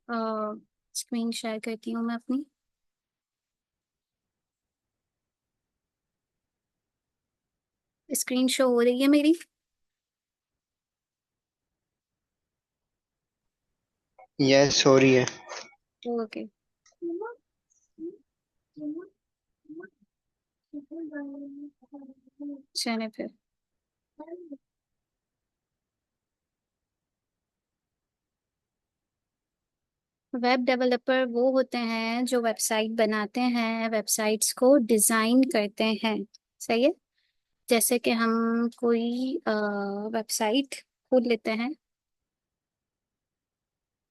Screen share करती हूँ मैं अपनी। स्क्रीन शो हो रही है मेरी? यस हो रही है। ओके। चले फिर। वेब डेवलपर वो होते हैं जो वेबसाइट बनाते हैं, वेबसाइट्स को डिजाइन करते हैं। सही है। जैसे कि हम कोई वेबसाइट खोल लेते हैं।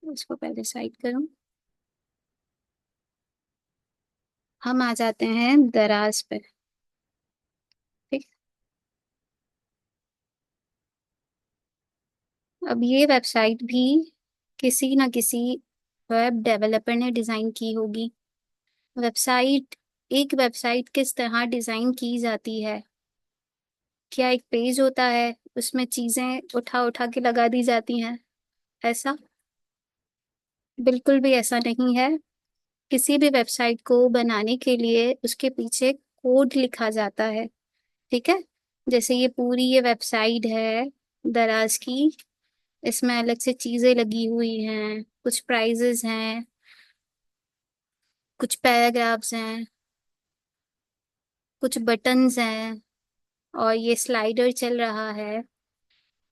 इसको पहले साइट करूं। हम आ जाते हैं दराज पे। ठीक। अब ये वेबसाइट भी किसी ना किसी वेब डेवलपर ने डिजाइन की होगी। वेबसाइट, एक वेबसाइट किस तरह डिजाइन की जाती है? क्या एक पेज होता है, उसमें चीजें उठा उठा के लगा दी जाती हैं? ऐसा बिल्कुल भी ऐसा नहीं है। किसी भी वेबसाइट को बनाने के लिए उसके पीछे कोड लिखा जाता है। ठीक है। जैसे ये वेबसाइट है दराज की। इसमें अलग से चीजें लगी हुई हैं, कुछ प्राइजेस हैं, कुछ पैराग्राफ्स हैं, कुछ बटन्स हैं, और ये स्लाइडर चल रहा है।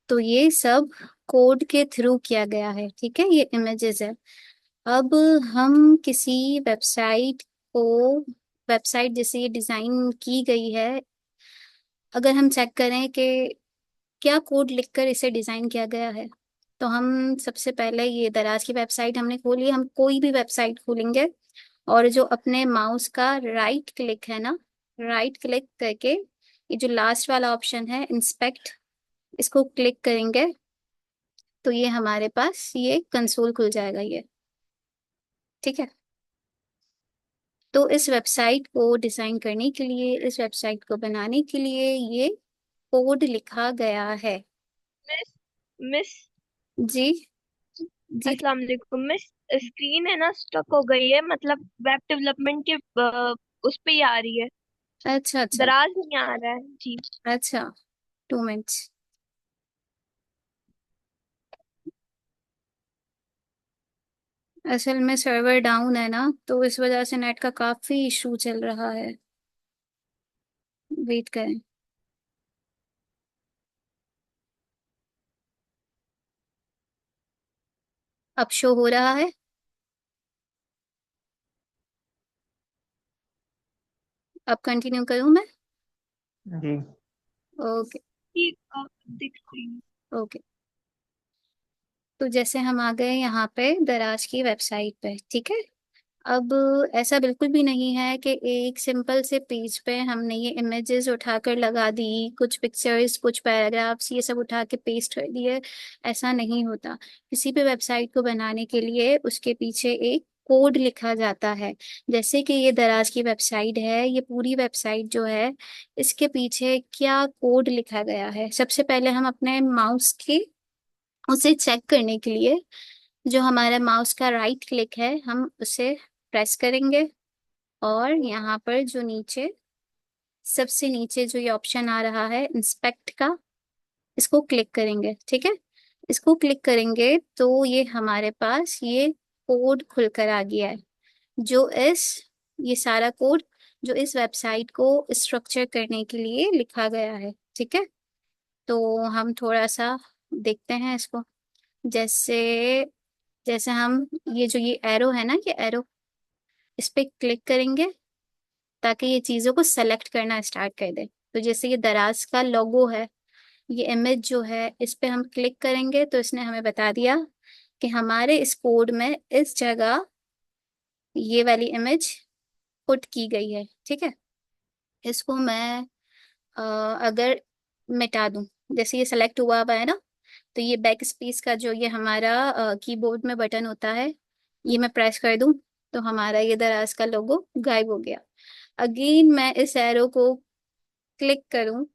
तो ये सब कोड के थ्रू किया गया है। ठीक है, ये इमेजेस है। अब हम किसी वेबसाइट को, वेबसाइट जैसे ये डिजाइन की गई है, अगर हम चेक करें कि क्या कोड लिखकर इसे डिजाइन किया गया है, तो हम सबसे पहले ये दराज की वेबसाइट हमने खोली। हम कोई भी वेबसाइट खोलेंगे और जो अपने माउस का राइट क्लिक है ना, राइट क्लिक करके ये जो लास्ट वाला ऑप्शन है इंस्पेक्ट, इसको क्लिक करेंगे तो ये हमारे पास ये कंसोल खुल जाएगा ये। ठीक है। तो इस वेबसाइट को डिजाइन करने के लिए, इस वेबसाइट को बनाने के लिए ये कोड लिखा गया है। मिस मिस जी। जी। अस्सलाम वालेकुम मिस। स्क्रीन है ना स्टक हो गई है, मतलब वेब डेवलपमेंट के उस पे ही आ रही है। अच्छा अच्छा। दराज नहीं आ रहा है जी। अच्छा, 2 मिनट्स। असल में सर्वर डाउन है ना, तो इस वजह से नेट का काफी इशू चल रहा है। वेट करें। अब शो हो रहा है। अब कंटिन्यू करूं मैं? जी। ओके। ठीक दिख रही है। ओके। तो जैसे हम आ गए यहाँ पे दराज की वेबसाइट पे। ठीक है। अब ऐसा बिल्कुल भी नहीं है कि एक सिंपल से पेज पे हमने ये इमेजेस उठाकर लगा दी, कुछ पिक्चर्स, कुछ पैराग्राफ्स, ये सब उठा के पेस्ट कर दिए। ऐसा नहीं होता। किसी भी वेबसाइट को बनाने के लिए उसके पीछे एक कोड लिखा जाता है। जैसे कि ये दराज की वेबसाइट है, ये पूरी वेबसाइट जो है, इसके पीछे क्या कोड लिखा गया है, सबसे पहले हम अपने माउस की उसे चेक करने के लिए जो हमारा माउस का राइट क्लिक है, हम उसे प्रेस करेंगे और यहाँ पर जो नीचे, सबसे नीचे जो ये ऑप्शन आ रहा है इंस्पेक्ट का, इसको क्लिक करेंगे। ठीक है। इसको क्लिक करेंगे तो ये हमारे पास ये कोड खुलकर आ गया है, जो इस, ये सारा कोड जो इस वेबसाइट को स्ट्रक्चर करने के लिए लिखा गया है। ठीक है। तो हम थोड़ा सा देखते हैं इसको। जैसे जैसे हम, ये जो ये एरो है ना, ये एरो, इस पे क्लिक करेंगे ताकि ये चीजों को सेलेक्ट करना स्टार्ट कर दे। तो जैसे ये दराज का लोगो है, ये इमेज जो है, इस पे हम क्लिक करेंगे तो इसने हमें बता दिया कि हमारे इस कोड में इस जगह ये वाली इमेज पुट की गई है। ठीक है। इसको मैं अगर मिटा दूं, जैसे ये सेलेक्ट हुआ हुआ है ना, तो ये बैक स्पेस का जो ये हमारा कीबोर्ड में बटन होता है, ये मैं प्रेस कर दूं तो हमारा ये दराज का लोगो गायब हो गया। अगेन मैं इस एरो को क्लिक करूं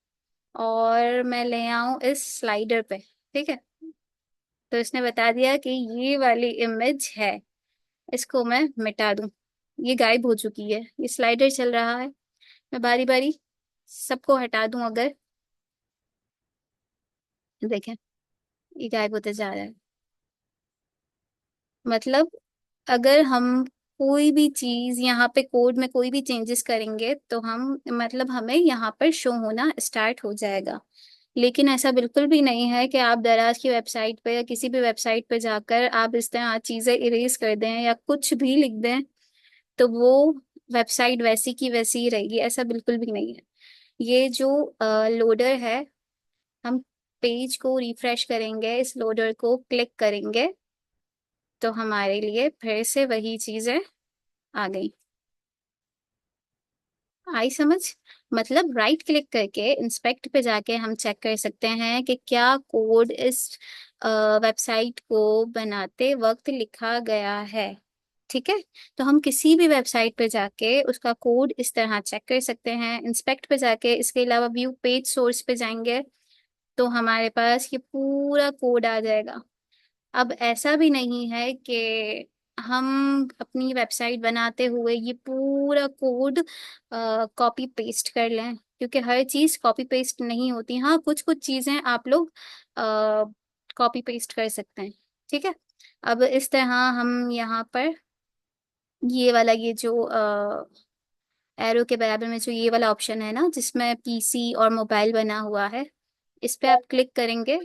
और मैं ले आऊं इस स्लाइडर पे। ठीक है। तो इसने बता दिया कि ये वाली इमेज है। इसको मैं मिटा दूं। ये गायब हो चुकी है, ये स्लाइडर चल रहा है। मैं बारी बारी सबको हटा दूं अगर, देखें ये गायब होते जा रहा है। मतलब अगर हम कोई भी चीज यहाँ पे कोड में कोई भी चेंजेस करेंगे तो हम मतलब हमें यहाँ पर शो होना स्टार्ट हो जाएगा। लेकिन ऐसा बिल्कुल भी नहीं है कि आप दराज की वेबसाइट पे या किसी भी वेबसाइट पे जाकर आप इस तरह चीजें इरेज कर दें या कुछ भी लिख दें तो वो वेबसाइट वैसी की वैसी ही रहेगी, ऐसा बिल्कुल भी नहीं है। ये जो लोडर है, हम पेज को रिफ्रेश करेंगे, इस लोडर को क्लिक करेंगे तो हमारे लिए फिर से वही चीजें आ गई। आई समझ? मतलब राइट क्लिक करके इंस्पेक्ट पे जाके हम चेक कर सकते हैं कि क्या कोड इस वेबसाइट को बनाते वक्त लिखा गया है। ठीक है, तो हम किसी भी वेबसाइट पे जाके उसका कोड इस तरह चेक कर सकते हैं इंस्पेक्ट पे जाके। इसके अलावा व्यू पेज सोर्स पे जाएंगे तो हमारे पास ये पूरा कोड आ जाएगा। अब ऐसा भी नहीं है कि हम अपनी वेबसाइट बनाते हुए ये पूरा कोड कॉपी पेस्ट कर लें, क्योंकि हर चीज़ कॉपी पेस्ट नहीं होती। हाँ, कुछ कुछ चीज़ें आप लोग कॉपी पेस्ट कर सकते हैं। ठीक है, अब इस तरह हम यहाँ पर ये वाला, ये जो एरो के बराबर में जो ये वाला ऑप्शन है ना जिसमें पीसी और मोबाइल बना हुआ है, इस पे आप क्लिक करेंगे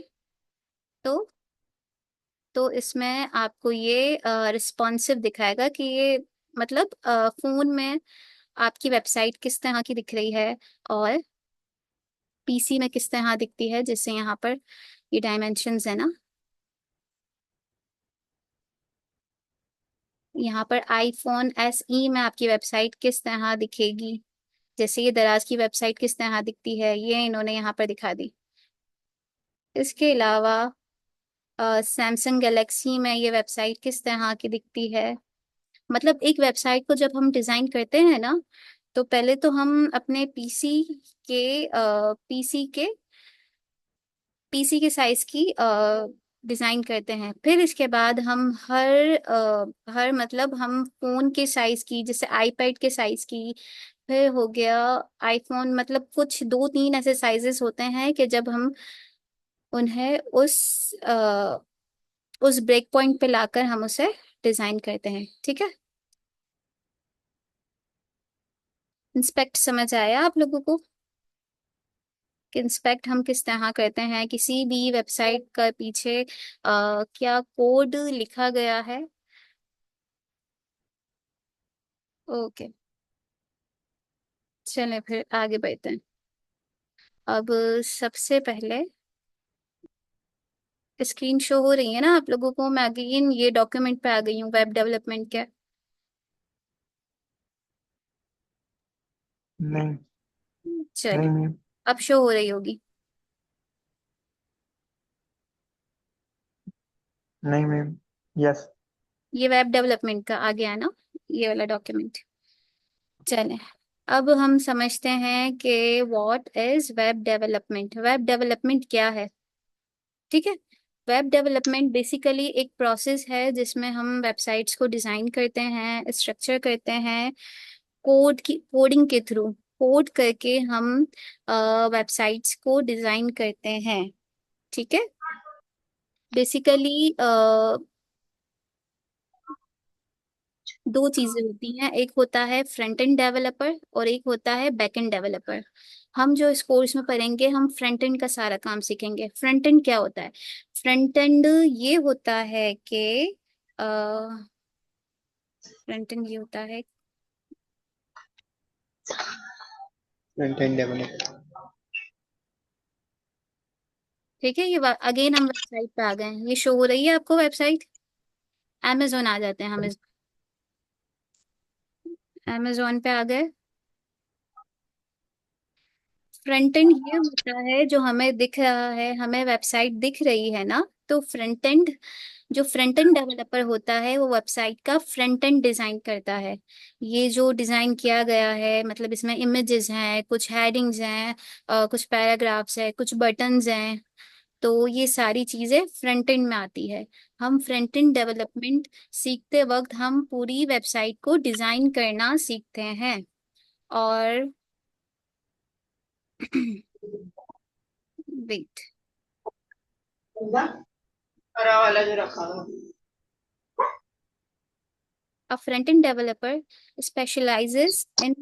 तो इसमें आपको ये रिस्पॉन्सिव दिखाएगा कि ये मतलब फोन में आपकी वेबसाइट किस तरह की दिख रही है और पीसी में किस तरह दिखती है। जैसे यहाँ पर ये डायमेंशंस है ना, यहाँ पर आईफोन SE में आपकी वेबसाइट किस तरह दिखेगी, जैसे ये दराज की वेबसाइट किस तरह दिखती है, ये इन्होंने यहाँ पर दिखा दी। इसके अलावा सैमसंग गैलेक्सी में ये वेबसाइट किस तरह की दिखती है। मतलब एक वेबसाइट को जब हम डिजाइन करते हैं ना, तो पहले तो हम अपने के पीसी के पीसी के साइज की डिजाइन करते हैं। फिर इसके बाद हम हर मतलब हम फोन के साइज की, जैसे आईपैड के साइज की, फिर हो गया आईफोन, मतलब कुछ दो तीन ऐसे साइजेस होते हैं कि जब हम उन्हें उस ब्रेक पॉइंट पे लाकर हम उसे डिजाइन करते हैं। ठीक है, इंस्पेक्ट समझ आया आप लोगों को कि इंस्पेक्ट हम किस तरह करते हैं, किसी भी वेबसाइट का पीछे क्या कोड लिखा गया है। ओके, चलें फिर आगे बढ़ते हैं। अब सबसे पहले स्क्रीन शो हो रही है ना आप लोगों को, मैं अगेन ये डॉक्यूमेंट पे आ गई हूँ वेब डेवलपमेंट के। नहीं। नहीं चलिए, मैम। अब शो हो रही होगी। नहीं मैम। यस। ये वेब डेवलपमेंट का आ गया ना, ये वाला डॉक्यूमेंट। चलें, अब हम समझते हैं कि what is web development. Web development क्या है? ठीक है, वेब डेवलपमेंट बेसिकली एक प्रोसेस है जिसमें हम वेबसाइट्स को डिजाइन करते हैं, स्ट्रक्चर करते हैं, कोडिंग के थ्रू कोड करके हम वेबसाइट्स को डिजाइन करते हैं। ठीक है, बेसिकली दो चीजें होती हैं, एक होता है फ्रंट एंड डेवलपर और एक होता है बैक एंड डेवलपर। हम जो इस कोर्स में पढ़ेंगे हम फ्रंट एंड का सारा काम सीखेंगे। फ्रंट एंड क्या होता है? फ्रंट एंड ये होता है कि फ्रंट एंड ये होता है, फ्रंट एंड डेवलपर। ठीक है, ये अगेन हम वेबसाइट पे आ गए हैं, ये शो हो रही है आपको वेबसाइट। अमेजोन आ जाते हैं, हम अमेजोन पे आ गए। फ्रंट एंड ये होता है जो हमें दिख रहा है, हमें वेबसाइट दिख रही है ना, तो फ्रंट एंड, जो फ्रंट एंड डेवलपर होता है वो वेबसाइट का फ्रंट एंड डिजाइन करता है। ये जो डिजाइन किया गया है मतलब इसमें इमेजेस हैं, कुछ हेडिंग्स हैं, कुछ पैराग्राफ्स हैं, कुछ बटन्स हैं, तो ये सारी चीजें फ्रंट एंड में आती है। हम फ्रंट एंड डेवलपमेंट सीखते वक्त हम पूरी वेबसाइट को डिजाइन करना सीखते हैं। और वेट, हरा वाला जो रखा था। a front-end developer specializes in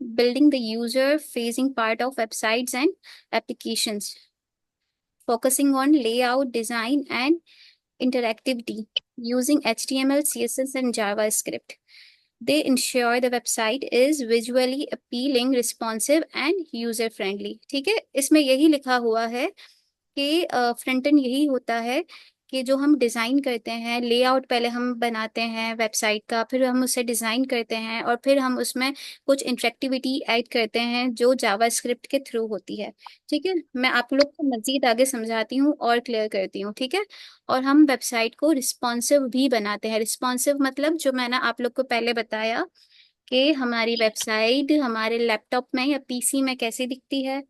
building the user-facing part of websites and applications, focusing on layout, design, and interactivity using HTML, CSS, and JavaScript. They ensure the website is visually appealing, responsive, and user friendly। ठीक है, इसमें यही लिखा हुआ है कि front end यही होता है कि जो हम डिज़ाइन करते हैं, लेआउट पहले हम बनाते हैं वेबसाइट का, फिर हम उसे डिज़ाइन करते हैं और फिर हम उसमें कुछ इंटरेक्टिविटी ऐड करते हैं जो जावास्क्रिप्ट के थ्रू होती है। ठीक है, मैं आप लोग को मज़ीद आगे समझाती हूँ और क्लियर करती हूँ। ठीक है, और हम वेबसाइट को रिस्पॉन्सिव भी बनाते हैं। रिस्पॉन्सिव मतलब जो मैंने आप लोग को पहले बताया कि हमारी वेबसाइट हमारे लैपटॉप में या पीसी में कैसी दिखती है,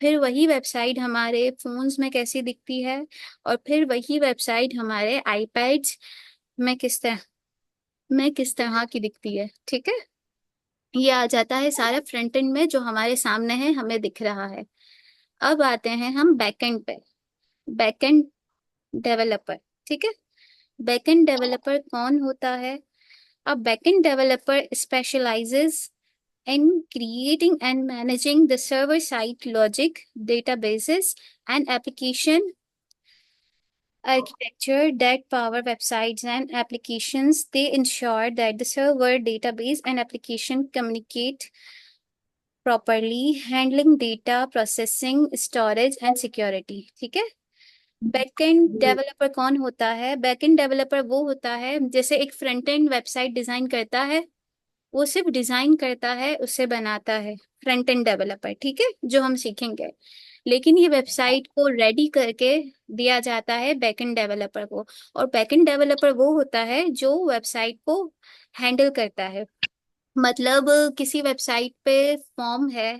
फिर वही वेबसाइट हमारे फोन्स में कैसी दिखती है, और फिर वही वेबसाइट हमारे आईपैड्स में किस तरह की दिखती है। ठीक है, ये आ जाता है सारा फ्रंट एंड में जो हमारे सामने है, हमें दिख रहा है। अब आते हैं हम बैकएंड पे। Backend developer. ठीक है, बैकएंड डेवलपर कौन होता है? अब backend developer specialises in creating and managing the server-side logic, databases, and application architecture that power websites and applications. They ensure that the server, database, and application communicate properly, handling data processing, storage, and security। ठीक है, backend developer कौन होता है? Backend developer वो होता है जैसे एक फ्रंट एंड वेबसाइट डिजाइन करता है, वो सिर्फ डिजाइन करता है, उसे बनाता है फ्रंट एंड डेवलपर। ठीक है, जो हम सीखेंगे। लेकिन ये वेबसाइट को रेडी करके दिया जाता है बैकएंड डेवलपर को। और बैकएंड डेवलपर वो होता है जो वेबसाइट को हैंडल करता है। मतलब किसी वेबसाइट पे फॉर्म है,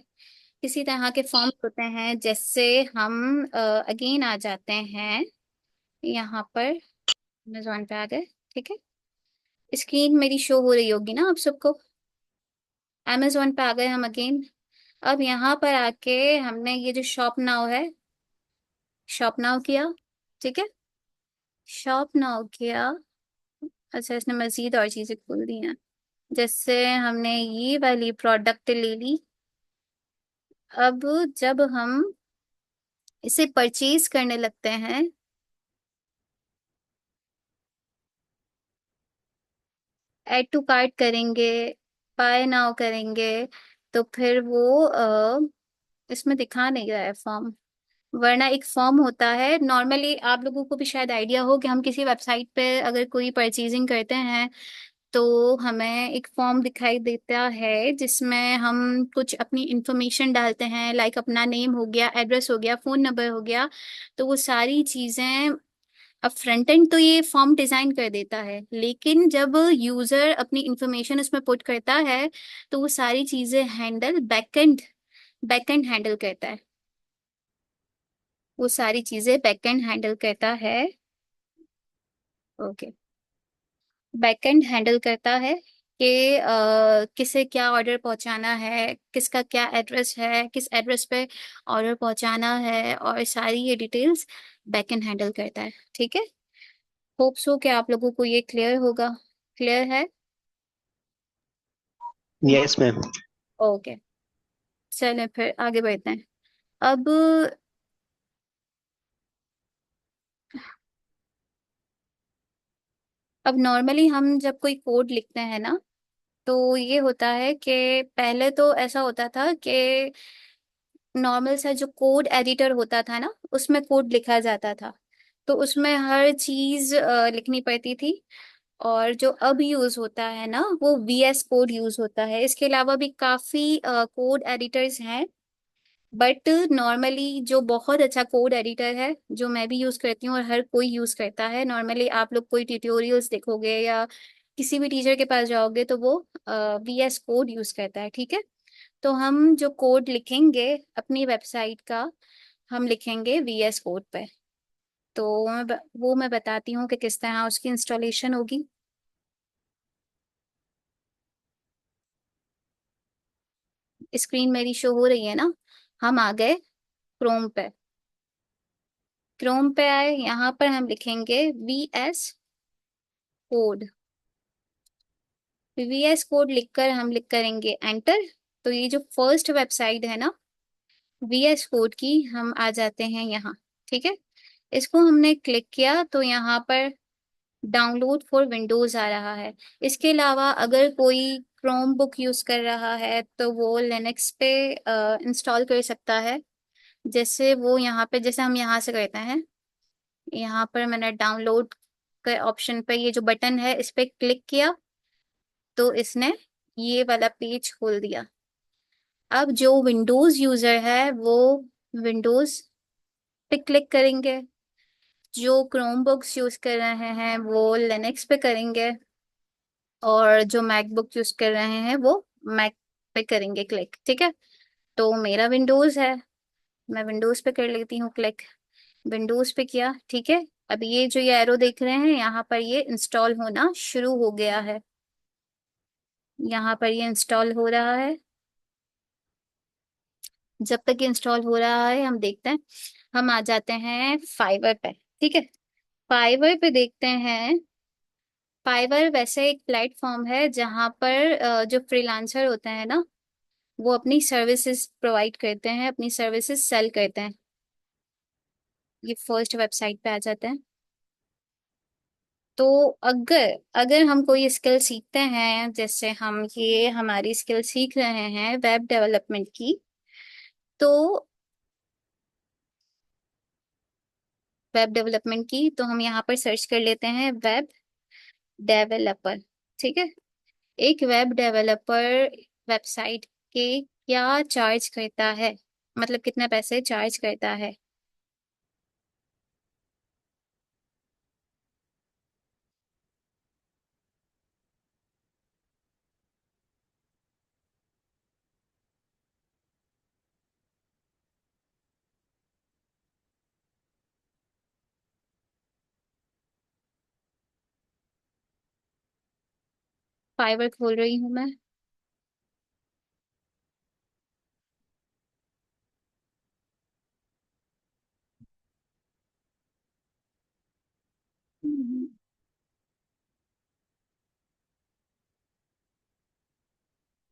किसी तरह के फॉर्म होते हैं, जैसे हम अगेन आ जाते हैं यहाँ पर, अमेजोन पे आ गए। ठीक है, स्क्रीन मेरी शो हो रही होगी ना आप सबको? अमेजोन पे आ गए हम अगेन। अब यहाँ पर आके हमने ये जो शॉप नाउ है, शॉप नाउ किया। ठीक है, शॉप नाउ किया। अच्छा, इसने मजीद और चीजें खोल दी हैं, जैसे हमने ये वाली प्रोडक्ट ले ली। अब जब हम इसे परचेज करने लगते हैं, ऐड टू कार्ट करेंगे, बाय नाउ करेंगे, तो फिर वो इसमें दिखा नहीं रहा है फॉर्म। वरना एक फॉर्म होता है नॉर्मली, आप लोगों को भी शायद आइडिया हो कि हम किसी वेबसाइट पे अगर कोई परचेजिंग करते हैं तो हमें एक फॉर्म दिखाई देता है जिसमें हम कुछ अपनी इंफॉर्मेशन डालते हैं, लाइक अपना नेम हो गया, एड्रेस हो गया, फोन नंबर हो गया। तो वो सारी चीजें, अब फ्रंट एंड तो ये फॉर्म डिजाइन कर देता है, लेकिन जब यूजर अपनी इंफॉर्मेशन उसमें पुट करता है तो वो सारी चीजें हैंडल बैकएंड हैंडल करता है। वो सारी चीजें बैकएंड हैंडल करता है। ओके, बैकएंड हैंडल करता है कि किसे क्या ऑर्डर पहुंचाना है, किसका क्या एड्रेस है, किस एड्रेस पे ऑर्डर पहुंचाना है, और सारी ये डिटेल्स बैकएंड हैंडल करता है। ठीक है, होप सो कि आप लोगों को ये क्लियर होगा। क्लियर है? Yes ma'am. ओके, चलें फिर आगे बढ़ते हैं। अब अब नॉर्मली हम जब कोई कोड लिखते हैं ना, तो ये होता है कि पहले तो ऐसा होता था कि नॉर्मल सा जो कोड एडिटर होता था ना, उसमें कोड लिखा जाता था, तो उसमें हर चीज लिखनी पड़ती थी। और जो अब यूज होता है ना, वो वीएस कोड यूज होता है। इसके अलावा भी काफी कोड एडिटर्स हैं, बट नॉर्मली जो बहुत अच्छा कोड एडिटर है, जो मैं भी यूज करती हूँ और हर कोई यूज करता है, नॉर्मली आप लोग कोई ट्यूटोरियल्स देखोगे या किसी भी टीचर के पास जाओगे तो वो वीएस कोड यूज करता है। ठीक है, तो हम जो कोड लिखेंगे अपनी वेबसाइट का, हम लिखेंगे वीएस कोड पे। तो वो मैं बताती हूँ कि किस तरह उसकी इंस्टॉलेशन होगी। स्क्रीन मेरी शो हो रही है ना? हम आ गए क्रोम पे। क्रोम पे आए, यहाँ पर हम लिखेंगे कोड। कोड लिखकर हम लिख करेंगे एंटर। तो ये जो फर्स्ट वेबसाइट है ना कोड की, हम आ जाते हैं यहाँ। ठीक है, इसको हमने क्लिक किया तो यहाँ पर डाउनलोड फॉर विंडोज आ रहा है। इसके अलावा अगर कोई क्रोम बुक यूज कर रहा है तो वो लिनक्स पे इंस्टॉल कर सकता है। जैसे वो यहाँ पे, जैसे हम यहाँ से करते हैं, यहाँ पर मैंने डाउनलोड के ऑप्शन पे ये जो बटन है इस पे क्लिक किया तो इसने ये वाला पेज खोल दिया। अब जो विंडोज यूजर है वो विंडोज पे क्लिक करेंगे, जो क्रोम बुक्स यूज कर रहे हैं वो लिनक्स पे करेंगे, और जो मैकबुक यूज कर रहे हैं वो मैक पे करेंगे क्लिक। ठीक है, तो मेरा विंडोज है, मैं विंडोज पे कर लेती हूँ क्लिक। विंडोज पे किया, ठीक है। अब ये जो ये एरो देख रहे हैं यहाँ पर ये इंस्टॉल होना शुरू हो गया है। यहाँ पर ये इंस्टॉल हो रहा है। जब तक ये इंस्टॉल हो रहा है हम देखते हैं। हम आ जाते हैं फाइवर पे। ठीक है, फाइवर पे देखते हैं। फाइवर वैसे एक प्लेटफॉर्म है जहाँ पर जो फ्रीलांसर होते हैं ना वो अपनी सर्विसेज प्रोवाइड करते हैं, अपनी सर्विसेज सेल करते हैं। ये फर्स्ट वेबसाइट पे आ जाते हैं। तो अगर अगर हम कोई स्किल सीखते हैं, जैसे हम ये हमारी स्किल सीख रहे हैं वेब डेवलपमेंट की, तो तो हम यहाँ पर सर्च कर लेते हैं वेब डेवलपर। ठीक है, एक वेब डेवलपर वेबसाइट के क्या चार्ज करता है, मतलब कितने पैसे चार्ज करता है। फाइवर खोल रही हूँ मैं।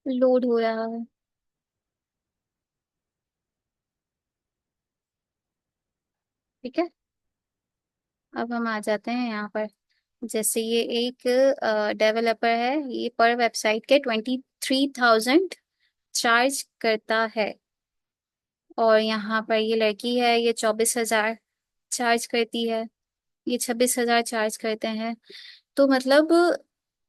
लोड हो रहा है। ठीक है, अब हम आ जाते हैं यहाँ पर। जैसे ये एक डेवलपर है, ये पर वेबसाइट के 23,000 चार्ज करता है। और यहाँ पर ये लड़की है, ये 24,000 चार्ज करती है, ये 26,000 चार्ज करते हैं। तो मतलब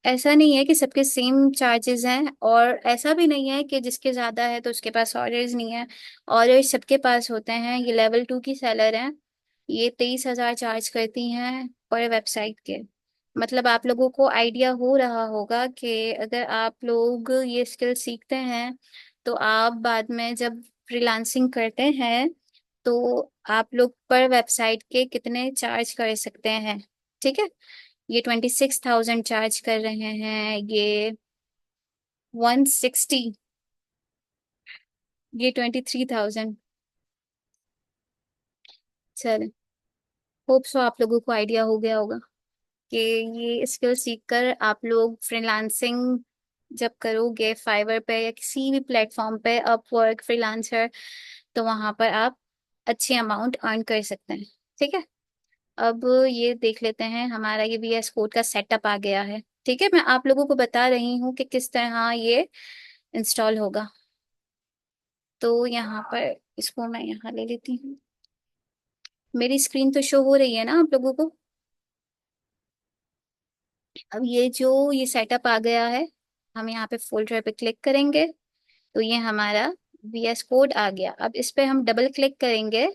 ऐसा नहीं है कि सबके सेम चार्जेस हैं, और ऐसा भी नहीं है कि जिसके ज्यादा है तो उसके पास ऑर्डर्स नहीं है। ऑर्डर्स सबके पास होते हैं। ये लेवल 2 की सेलर हैं, ये 23,000 चार्ज करती हैं पर वेबसाइट के। मतलब आप लोगों को आइडिया हो रहा होगा कि अगर आप लोग ये स्किल सीखते हैं तो आप बाद में जब फ्रीलांसिंग करते हैं तो आप लोग पर वेबसाइट के कितने चार्ज कर सकते हैं। ठीक है, ये 26,000 चार्ज कर रहे हैं, ये 160, ये 23,000। चल, होप सो आप लोगों को आइडिया हो गया होगा कि ये स्किल सीखकर आप लोग फ्रीलांसिंग जब करोगे फाइवर पे या किसी भी प्लेटफॉर्म पे, अपवर्क, फ्रीलांसर, तो वहां पर आप अच्छी अमाउंट अर्न कर सकते हैं। ठीक है, अब ये देख लेते हैं, हमारा ये कोड का सेटअप आ गया है। ठीक है, मैं आप लोगों को बता रही हूँ कि किस तरह ये इंस्टॉल होगा। तो यहाँ पर इसको मैं यहाँ ले लेती हूँ। मेरी स्क्रीन तो शो हो रही है ना आप लोगों को? अब ये जो ये सेटअप आ गया है, हम यहाँ पे फोल्डर पे क्लिक करेंगे तो ये हमारा कोड आ गया। अब इस पे हम डबल क्लिक करेंगे।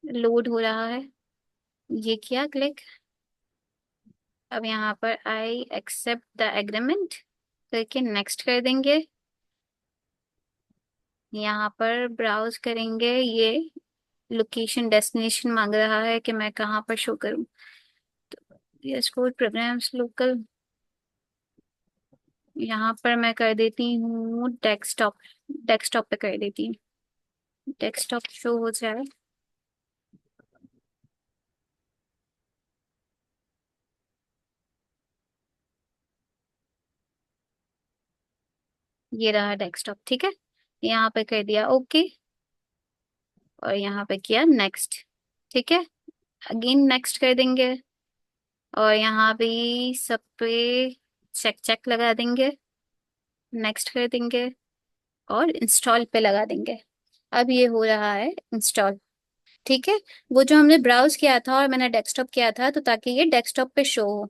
लोड हो रहा है, ये किया क्लिक। अब यहाँ पर आई एक्सेप्ट द एग्रीमेंट करके नेक्स्ट कर देंगे। यहाँ पर ब्राउज करेंगे, ये लोकेशन डेस्टिनेशन मांग रहा है कि मैं कहाँ पर शो करूँ। यस कोड प्रोग्राम्स लोकल, यहाँ पर मैं कर देती हूँ डेस्कटॉप। डेस्कटॉप पे कर देती हूँ, डेस्कटॉप शो हो जाए। ये रहा डेस्कटॉप, ठीक है। यहाँ पे कर दिया ओके, और यहाँ पे किया नेक्स्ट, ठीक है। अगेन नेक्स्ट कर देंगे, और यहाँ भी सब पे चेक चेक लगा देंगे, नेक्स्ट कर देंगे, और इंस्टॉल पे लगा देंगे। अब ये हो रहा है इंस्टॉल, ठीक है। वो जो हमने ब्राउज किया था और मैंने डेस्कटॉप किया था, तो ताकि ये डेस्कटॉप पे शो हो,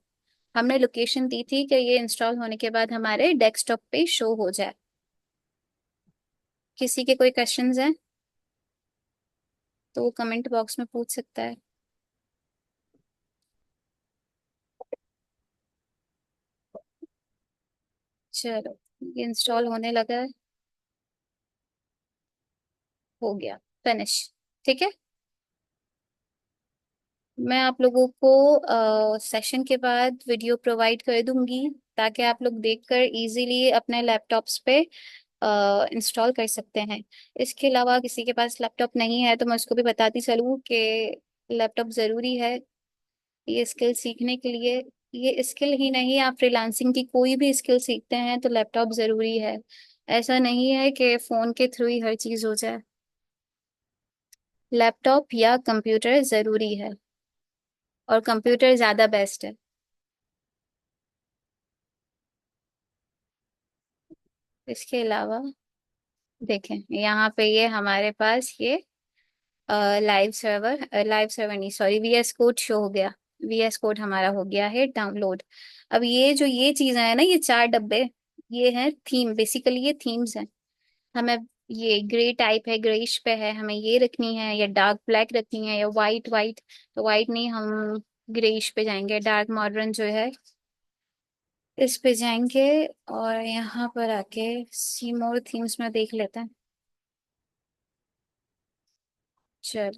हमने लोकेशन दी थी कि ये इंस्टॉल होने के बाद हमारे डेस्कटॉप पे शो हो जाए। किसी के कोई क्वेश्चंस हैं तो वो कमेंट बॉक्स में पूछ सकता है। चलो, ये इंस्टॉल होने लगा है, हो गया फिनिश, ठीक है। मैं आप लोगों को सेशन के बाद वीडियो प्रोवाइड कर दूंगी, ताकि आप लोग देखकर इजीली अपने लैपटॉप्स पे इंस्टॉल कर सकते हैं। इसके अलावा किसी के पास लैपटॉप नहीं है तो मैं उसको भी बताती चलूँ कि लैपटॉप ज़रूरी है ये स्किल सीखने के लिए। ये स्किल ही नहीं, आप फ्रीलांसिंग की कोई भी स्किल सीखते हैं तो लैपटॉप ज़रूरी है। ऐसा नहीं है कि फ़ोन के थ्रू ही हर चीज़ हो जाए, लैपटॉप या कंप्यूटर ज़रूरी है, और कंप्यूटर ज़्यादा बेस्ट है। इसके अलावा देखें, यहाँ पे ये हमारे पास ये लाइव सर्वर नहीं, सॉरी, वीएस कोड शो हो गया। वीएस कोड हमारा हो गया है डाउनलोड। अब ये जो ये चीजें हैं ना, ये चार डब्बे, ये हैं थीम, बेसिकली ये थीम्स हैं। हमें ये ग्रे टाइप है, ग्रेइश पे है, हमें ये रखनी है या डार्क ब्लैक रखनी है या वाइट वाइट। तो वाइट नहीं, हम ग्रेइश पे जाएंगे, डार्क मॉडर्न जो है इस पे जाएंगे। और यहाँ पर आके सी मोर थीम्स में देख लेते हैं। चल,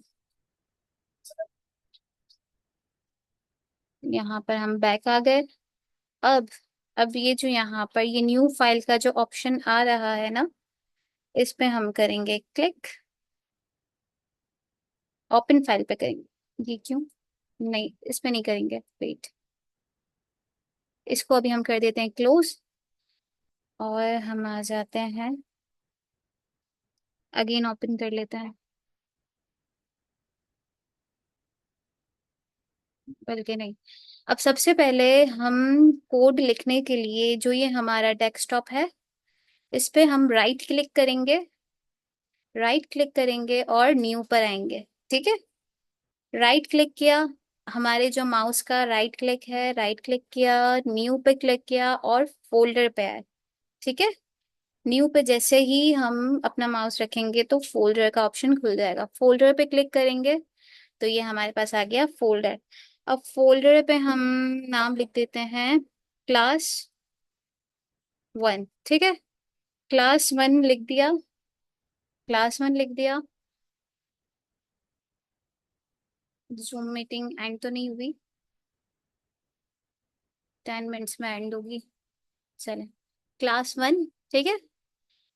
यहाँ पर हम बैक आ गए। अब अब ये जो यहाँ पर ये न्यू फाइल का जो ऑप्शन आ रहा है ना, इस पे हम करेंगे क्लिक, ओपन फाइल पे करेंगे। ये क्यों नहीं, इस पे नहीं करेंगे, वेट, इसको अभी हम कर देते हैं क्लोज, और हम आ जाते हैं, अगेन ओपन कर लेते हैं। बल्कि नहीं, अब सबसे पहले हम कोड लिखने के लिए जो ये हमारा डेस्कटॉप है, इस पे हम राइट क्लिक करेंगे, राइट क्लिक करेंगे और न्यू पर आएंगे, ठीक है। राइट क्लिक किया, हमारे जो माउस का राइट क्लिक है, राइट क्लिक किया, न्यू पे क्लिक किया और फोल्डर पे आए, ठीक है। न्यू पे जैसे ही हम अपना माउस रखेंगे तो फोल्डर का ऑप्शन खुल जाएगा, फोल्डर पे क्लिक करेंगे तो ये हमारे पास आ गया फोल्डर। अब फोल्डर पे हम नाम लिख देते हैं क्लास 1, ठीक है। क्लास 1 लिख दिया, क्लास 1 लिख दिया। जूम मीटिंग एंड तो नहीं हुई, 10 मिनट्स में एंड होगी, चले। क्लास 1, ठीक है।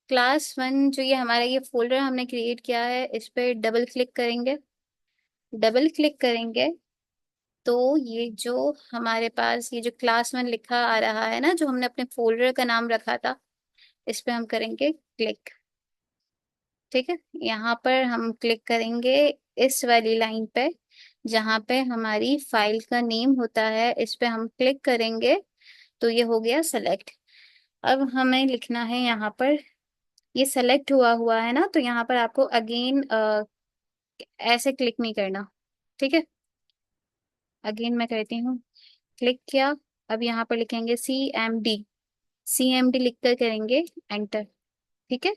क्लास 1 जो ये हमारा ये फोल्डर हमने क्रिएट किया है, इस पे डबल क्लिक करेंगे। डबल क्लिक करेंगे तो ये जो हमारे पास ये जो क्लास 1 लिखा आ रहा है ना, जो हमने अपने फोल्डर का नाम रखा था, इस पे हम करेंगे क्लिक, ठीक है। यहाँ पर हम क्लिक करेंगे इस वाली लाइन पे, जहाँ पे हमारी फाइल का नेम होता है, इस पे हम क्लिक करेंगे तो ये हो गया सेलेक्ट। अब हमें लिखना है यहाँ पर, ये सेलेक्ट हुआ हुआ है ना, तो यहाँ पर आपको अगेन ऐसे क्लिक नहीं करना, ठीक है। अगेन मैं करती हूँ, क्लिक किया। अब यहाँ पर लिखेंगे CMD, CMD लिख कर करेंगे एंटर, ठीक है।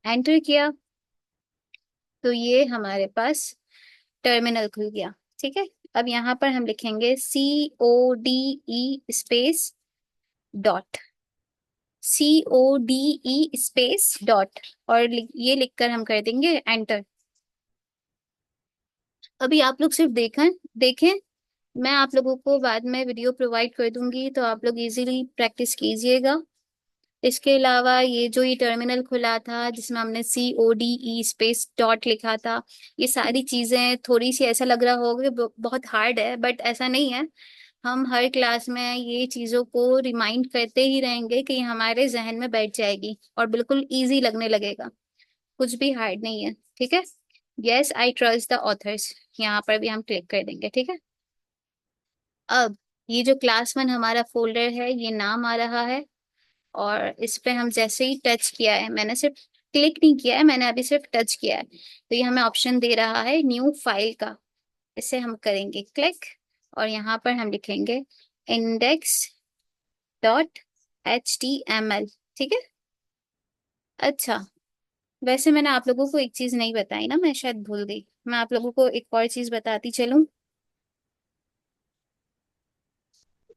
एंटर किया तो ये हमारे पास टर्मिनल खुल गया, ठीक है। अब यहाँ पर हम लिखेंगे CODE space dot, CODE space dot, और ये लिखकर हम कर देंगे एंटर। अभी आप लोग सिर्फ देखें देखें, मैं आप लोगों को बाद में वीडियो प्रोवाइड कर दूंगी, तो आप लोग इजीली प्रैक्टिस कीजिएगा। इसके अलावा ये जो ये टर्मिनल खुला था जिसमें हमने CODE स्पेस डॉट लिखा था, ये सारी चीजें थोड़ी सी ऐसा लग रहा होगा कि बहुत हार्ड है, बट ऐसा नहीं है। हम हर क्लास में ये चीजों को रिमाइंड करते ही रहेंगे कि ये हमारे जहन में बैठ जाएगी और बिल्कुल इजी लगने लगेगा। कुछ भी हार्ड नहीं है, ठीक है। Yes I trust the author's, यहाँ पर भी हम क्लिक कर देंगे, ठीक है। अब ये जो क्लास 1 हमारा फोल्डर है, ये नाम आ रहा है, और इस पे हम जैसे ही टच किया है, मैंने सिर्फ क्लिक नहीं किया है, मैंने अभी सिर्फ टच किया है, तो ये हमें ऑप्शन दे रहा है न्यू फाइल का। इसे हम करेंगे क्लिक, और यहाँ पर हम लिखेंगे index.html, ठीक है। अच्छा, वैसे मैंने आप लोगों को एक चीज नहीं बताई ना, मैं शायद भूल गई, मैं आप लोगों को एक और चीज बताती चलूं।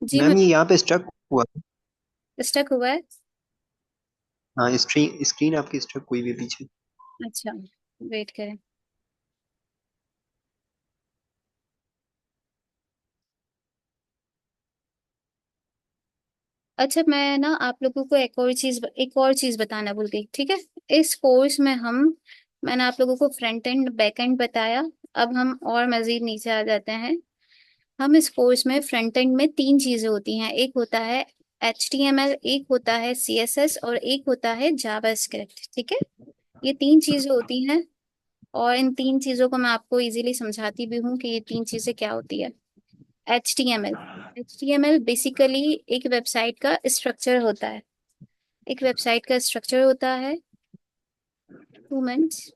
जी मैं, मैम ये यहाँ पे स्ट्रक हुआ। स्टक हुआ है। हाँ, स्क्रीन स्क्रीन आपकी स्ट्रक हुई भी पीछे। अच्छा, वेट करें। अच्छा, मैं ना आप लोगों को एक और चीज बताना भूल गई, ठीक है। इस कोर्स में मैंने आप लोगों को फ्रंट एंड बैक एंड बताया। अब हम और मजीद नीचे आ जाते हैं। हम इस कोर्स में फ्रंट एंड में 3 चीजें होती हैं, एक होता है HTML, एक होता है CSS, और एक होता है जावास्क्रिप्ट, ठीक है। ये 3 चीजें होती हैं, और इन 3 चीजों को मैं आपको इजीली समझाती भी हूँ कि ये 3 चीजें क्या होती है। HTML, HTML बेसिकली एक वेबसाइट का स्ट्रक्चर होता है। एक वेबसाइट का स्ट्रक्चर होता है, 2 मिनट्स।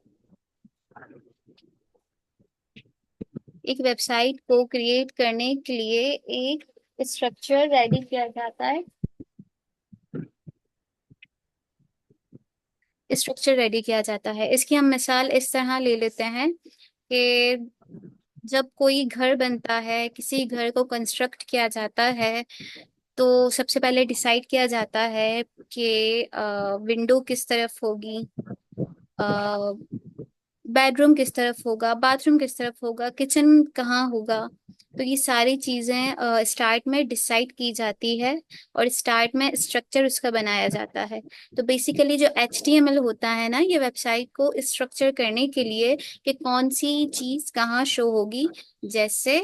एक वेबसाइट को क्रिएट करने के लिए एक स्ट्रक्चर रेडी किया जाता है। स्ट्रक्चर रेडी किया जाता है, इसकी हम मिसाल इस तरह ले लेते हैं कि जब कोई घर बनता है, किसी घर को कंस्ट्रक्ट किया जाता है, तो सबसे पहले डिसाइड किया जाता है कि विंडो किस तरफ होगी, बेडरूम किस तरफ होगा, बाथरूम किस तरफ होगा, किचन कहाँ होगा। तो ये सारी चीजें स्टार्ट में डिसाइड की जाती है, और स्टार्ट में स्ट्रक्चर उसका बनाया जाता है। तो बेसिकली जो HTML होता है ना, ये वेबसाइट को स्ट्रक्चर करने के लिए कि कौन सी चीज कहाँ शो होगी। जैसे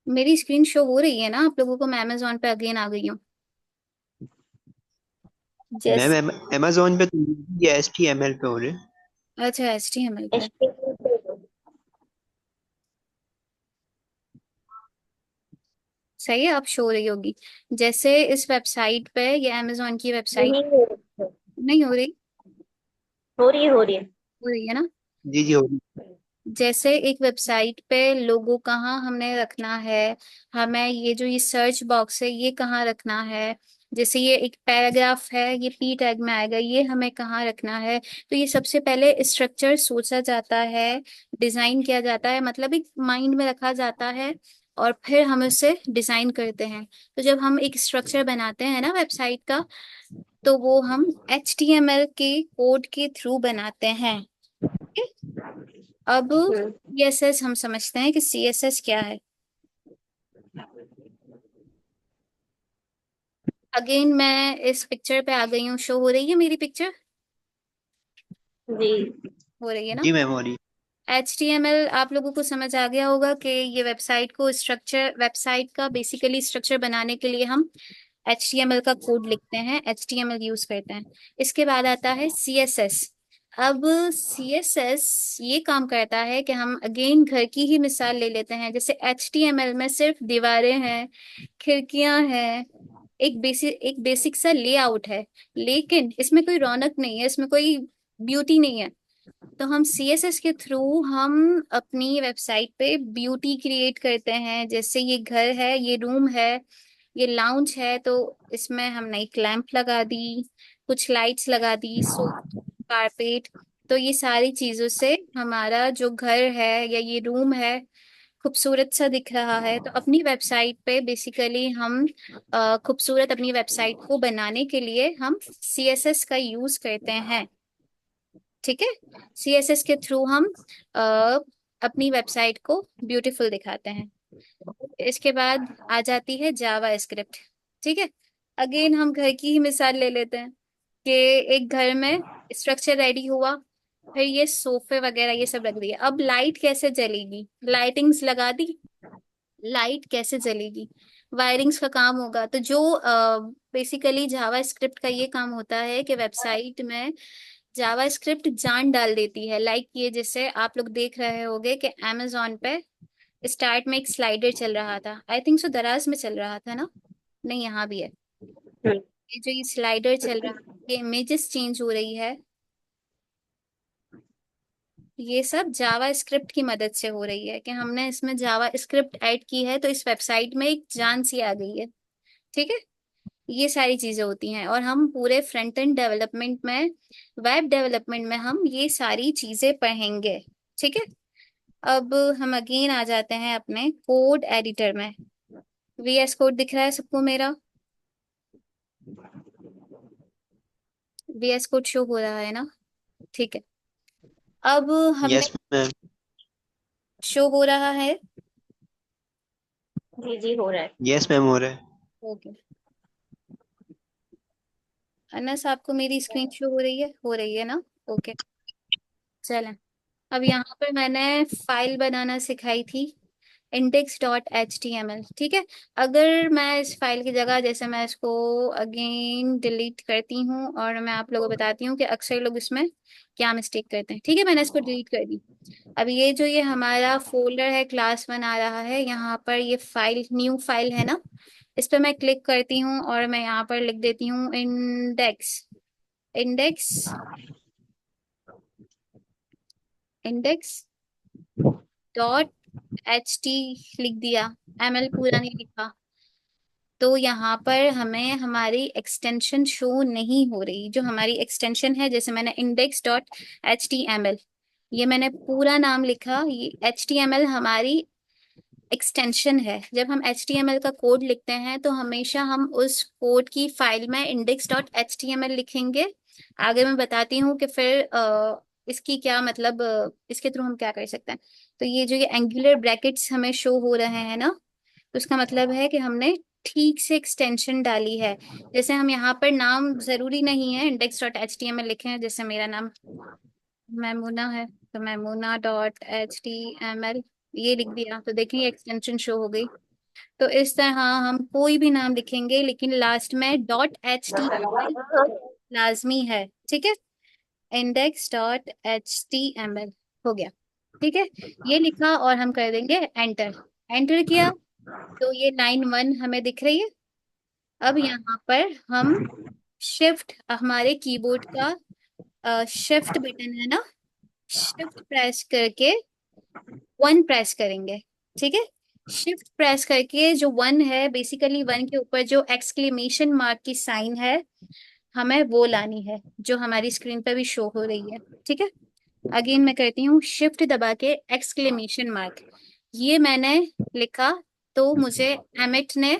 मेरी स्क्रीन शो हो रही है ना आप लोगों को, मैं अमेजोन पे अगेन आ गई हूँ। जैस मैम अमेजोन पे तो ये HTML पे हो रहे। अच्छा, HTML पे सही है, आप शो हो रही होगी। जैसे इस वेबसाइट पे, ये अमेजोन की वेबसाइट नहीं हो रही है। नहीं हो रही, हो रही है। हो रही है ना। जी जी हो रही। जैसे एक वेबसाइट पे लोगो कहाँ हमने रखना है, हमें ये सर्च बॉक्स है ये कहाँ रखना है, जैसे ये एक पैराग्राफ है ये P टैग में आएगा, ये हमें कहाँ रखना है। तो ये सबसे पहले स्ट्रक्चर सोचा जाता है, डिजाइन किया जाता है, मतलब एक माइंड में रखा जाता है, और फिर हम उसे डिजाइन करते हैं। तो जब हम एक स्ट्रक्चर बनाते हैं ना वेबसाइट का, तो वो हम HTML के कोड के थ्रू बनाते हैं। अब हम्म। CSS हम समझते हैं कि CSS क्या है। अगेन मैं इस पिक्चर पे आ गई हूँ, शो हो रही है मेरी पिक्चर, जी। हो रही है ना। जी मैम हो रही। HTML आप लोगों को समझ आ गया होगा कि ये वेबसाइट का बेसिकली स्ट्रक्चर बनाने के लिए हम HTML का कोड लिखते हैं, HTML यूज करते हैं। इसके बाद आता है CSS। अब CSS ये काम करता है कि हम अगेन घर की ही मिसाल ले लेते हैं। जैसे HTML में सिर्फ दीवारें हैं, खिड़कियां हैं, एक बेसिक सा लेआउट है, लेकिन इसमें कोई रौनक नहीं है, इसमें कोई ब्यूटी नहीं है। तो हम CSS के थ्रू हम अपनी वेबसाइट पे ब्यूटी क्रिएट करते हैं। जैसे ये घर है, ये रूम है, ये लाउंज है, तो इसमें हमने एक लैंप लगा दी, कुछ लाइट्स लगा दी, कारपेट। तो ये सारी चीजों से हमारा जो घर है या ये रूम है, खूबसूरत सा दिख रहा है। तो अपनी वेबसाइट पे बेसिकली हम खूबसूरत अपनी वेबसाइट को बनाने के लिए हम सीएसएस का यूज करते हैं। ठीक है, सीएसएस के थ्रू हम अ, अपनी वेबसाइट को ब्यूटीफुल दिखाते हैं। इसके बाद आ जाती है जावा स्क्रिप्ट। ठीक है, अगेन हम घर की ही मिसाल ले लेते हैं कि एक घर में स्ट्रक्चर रेडी हुआ, फिर ये सोफे वगैरह ये सब रख दिया। अब लाइट कैसे जलेगी, लाइटिंग्स लगा दी, लाइट कैसे जलेगी, वायरिंग्स का काम होगा। तो जो बेसिकली जावा स्क्रिप्ट का ये काम होता है कि वेबसाइट में जावा स्क्रिप्ट जान डाल देती है। लाइक ये जैसे आप लोग देख रहे होंगे कि अमेजोन पे स्टार्ट में एक स्लाइडर चल रहा था, आई थिंक सो दराज में चल रहा था ना, नहीं यहाँ भी है। हम्म। ये जो ये स्लाइडर चल रहा है, ये इमेजेस चेंज हो रही है, ये सब जावा स्क्रिप्ट की मदद से हो रही है कि हमने इसमें जावा स्क्रिप्ट ऐड की है तो इस वेबसाइट में एक जान सी आ गई है। ठीक है, ये सारी चीजें होती हैं और हम पूरे फ्रंट एंड डेवलपमेंट में, वेब डेवलपमेंट में हम ये सारी चीजें पढ़ेंगे। ठीक है, अब हम अगेन आ जाते हैं अपने कोड एडिटर में। वीएस कोड दिख रहा है सबको मेरा? वीएस कोड शो हो रहा है ना? ठीक है, अब हमने, यस मैम। शो हो रहा है? जी जी हो रहा है। यस मैम हो रहा है। ओके, अनस आपको मेरी स्क्रीन शो हो रही है ना? ओके, चलें। अब यहाँ पर मैंने फाइल बनाना सिखाई थी, index.html। ठीक है, अगर मैं इस फाइल की जगह, जैसे मैं इसको अगेन डिलीट करती हूँ और मैं आप लोगों को बताती हूँ कि अक्सर लोग इसमें क्या मिस्टेक करते हैं। ठीक है, मैंने इसको डिलीट कर दी। अब ये जो ये हमारा फोल्डर है क्लास वन आ रहा है, यहाँ पर ये फाइल न्यू फाइल है ना, इस पर मैं क्लिक करती हूँ और मैं यहाँ पर लिख देती हूँ index, index, index dot H T लिख दिया, एमएल पूरा नहीं लिखा। तो यहाँ पर हमें हमारी एक्सटेंशन शो नहीं हो रही। जो हमारी एक्सटेंशन है, जैसे मैंने index dot H T M L, ये मैंने पूरा नाम लिखा, ये एच टी एम एल हमारी एक्सटेंशन है। जब हम एच टी एम एल का कोड लिखते हैं तो हमेशा हम उस कोड की फाइल में index dot H T M L लिखेंगे। आगे मैं बताती हूँ कि फिर इसकी क्या मतलब, इसके थ्रू हम क्या कर सकते हैं। तो ये जो ये एंगुलर ब्रैकेट्स हमें शो हो रहे हैं ना, तो उसका मतलब है कि हमने ठीक से एक्सटेंशन डाली है। जैसे हम यहाँ पर नाम जरूरी नहीं है index dot H T M L लिखें, जैसे मेरा नाम मैमूना है तो Maimuna dot H T M L ये लिख दिया, तो देखिए एक्सटेंशन शो हो गई। तो इस तरह हम कोई भी नाम लिखेंगे लेकिन लास्ट में dot H T M L लाजमी है। ठीक है, index dot H T M L हो गया। ठीक है, ये लिखा और हम कर देंगे एंटर। एंटर किया तो ये लाइन वन हमें दिख रही है। अब यहाँ पर हम शिफ्ट, हमारे कीबोर्ड का शिफ्ट बटन है ना, शिफ्ट प्रेस करके वन प्रेस करेंगे। ठीक है, शिफ्ट प्रेस करके जो वन है, बेसिकली वन के ऊपर जो एक्सक्लेमेशन मार्क की साइन है, हमें वो लानी है जो हमारी स्क्रीन पर भी शो हो रही है। ठीक है, अगेन मैं करती हूँ शिफ्ट दबा के एक्सक्लेमेशन मार्क, ये मैंने लिखा तो मुझे एमिट ने